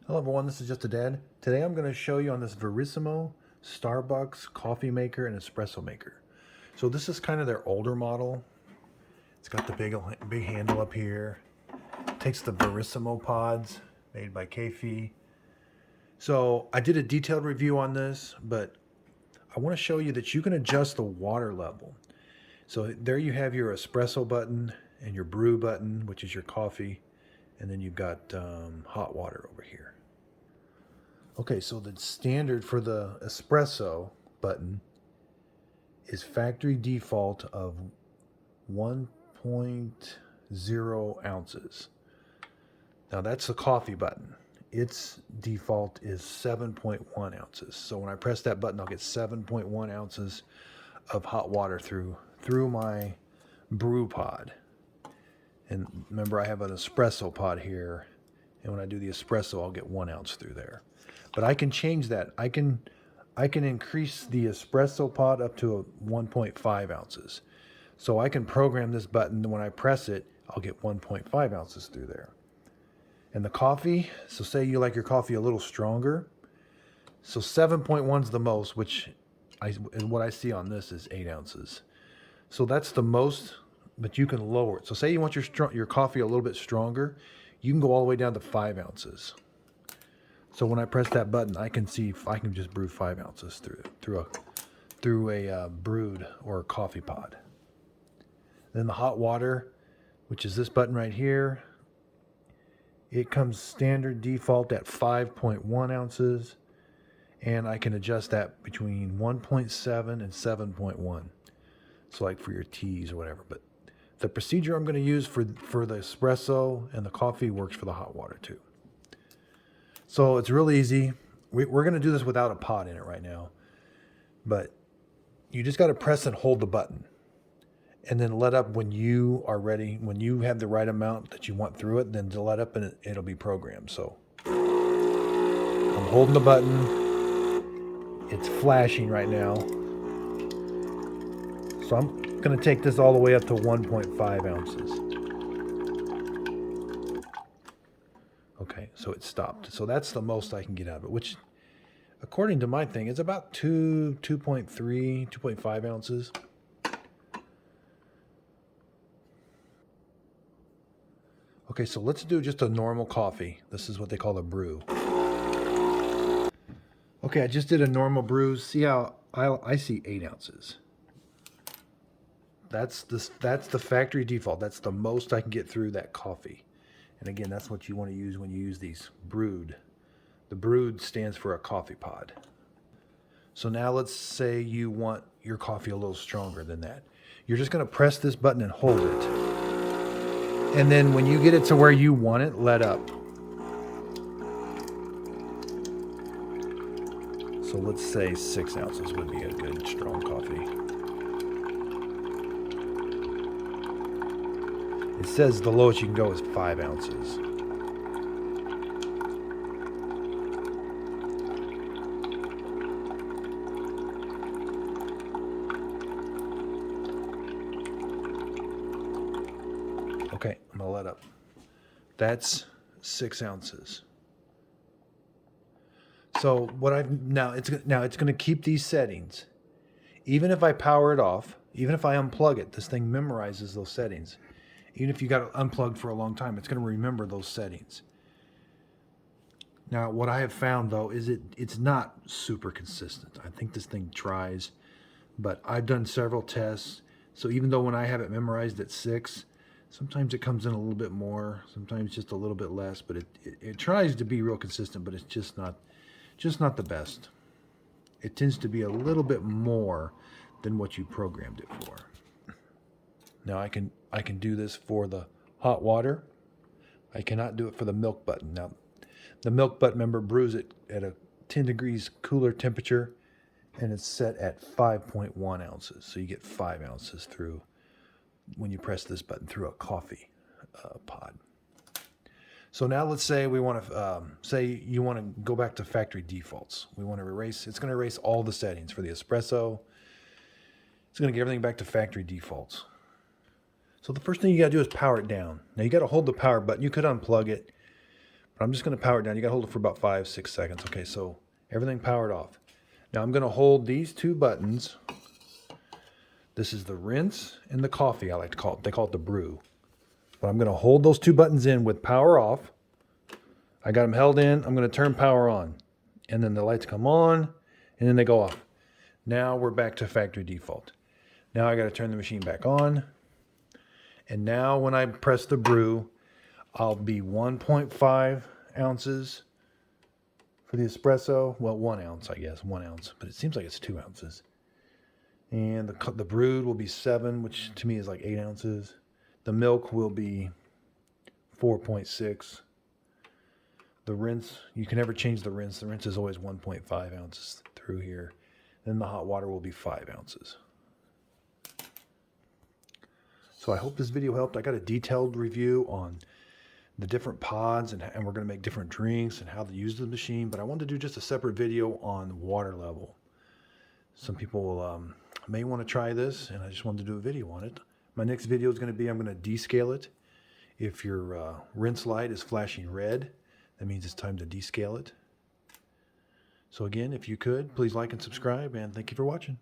Hello everyone, this is Just a Dad. Today I'm going to show you on this Verismo Starbucks coffee maker and espresso maker. So this is kind of their older model. It's got the big handle up here. It takes the Verismo pods made by kefee. So I did a detailed review on this, but I want to show you that you can adjust the water level. So there you have your espresso button and your brew button, which is your coffee, and then you've got hot water over here. Okay, so the standard for the espresso button is factory default of 1.0 ounces. Now that's the coffee button. Its default is 7.1 ounces. So when I press that button, I'll get 7.1 ounces of hot water through my brew pod. And remember, I have an espresso pod here, and when I do the espresso, I'll get 1 ounce through there. But I can change that. I can increase the espresso pod up to 1.5 ounces. So I can program this button. When I press it, I'll get 1.5 ounces through there. And the coffee, so say you like your coffee a little stronger. So 7.1 is the most, which what I see on this is 8 ounces. So that's the most, but you can lower it. So say you want your coffee a little bit stronger, you can go all the way down to 5 ounces. So when I press that button, I can see if I can just brew 5 ounces through a brewed or coffee pod. Then the hot water, which is this button right here, it comes standard default at 5.1 ounces, and I can adjust that between 1.7 and 7.1. So like for your teas or whatever. But the procedure I'm going to use for the espresso and the coffee works for the hot water too. So it's real easy. We're going to do this without a pod in it right now. But you just got to press and hold the button. And then let up when you are ready. When you have the right amount that you want through it, then to let up and it'll be programmed. So I'm holding the button. It's flashing right now. So I'm going to take this all the way up to 1.5 ounces. Okay, so it stopped. So that's the most I can get out of it, which according to my thing is about 2.3, 2.5 ounces. Okay, so let's do just a normal coffee. This is what they call a brew. Okay, I just did a normal brew. See how I see 8 ounces. That's the factory default. That's the most I can get through that coffee. And again, that's what you want to use when you use these brewed. The brewed stands for a coffee pod. So now let's say you want your coffee a little stronger than that. You're just going to press this button and hold it. And then when you get it to where you want it, let up. So let's say 6 ounces would be a good strong coffee. It says the lowest you can go is 5 ounces. Okay, I'm gonna let up. That's 6 ounces. So what I've now it's gonna keep these settings. Even if I power it off, even if I unplug it, this thing memorizes those settings. Even if you got it unplugged for a long time, it's gonna remember those settings. Now, what I have found though is it's not super consistent. I think this thing tries, but I've done several tests. So even though when I have it memorized at 6, sometimes it comes in a little bit more, sometimes just a little bit less, but it tries to be real consistent, but it's just not the best. It tends to be a little bit more than what you programmed it for. Now I can do this for the hot water. I cannot do it for the milk button. Now the milk button, remember, brews it at a 10 degrees cooler temperature, and it's set at 5.1 ounces. So you get 5 ounces through when you press this button through a coffee pod. So now let's say we want to say you want to go back to factory defaults. We want to erase. It's going to erase all the settings for the espresso. It's going to get everything back to factory defaults. So the first thing you got to do is power it down. Now you got to hold the power button. You could unplug it. But I'm just going to power it down. You got to hold it for about 5-6 seconds. Okay, so everything powered off. Now I'm going to hold these two buttons. This is the rinse and the coffee, I like to call it. They call it the brew. But I'm going to hold those two buttons in with power off. I got them held in. I'm going to turn power on. And then the lights come on, and then they go off. Now we're back to factory default. Now I got to turn the machine back on. And now when I press the brew, I'll be 1.5 ounces for the espresso. Well, 1 ounce, I guess, 1 ounce. But it seems like it's 2 ounces. And the brewed will be 7, which to me is like 8 ounces. The milk will be 4.6. The rinse, you can never change the rinse. The rinse is always 1.5 ounces through here. Then the hot water will be 5 ounces. So I hope this video helped. I got a detailed review on the different pods and we're going to make different drinks and how to use the machine. But I wanted to do just a separate video on water level. Some people may want to try this, and I just wanted to do a video on it. My next video is going to be, I'm going to descale it. If your rinse light is flashing red, that means it's time to descale it. So again, if you could, please like and subscribe, and thank you for watching.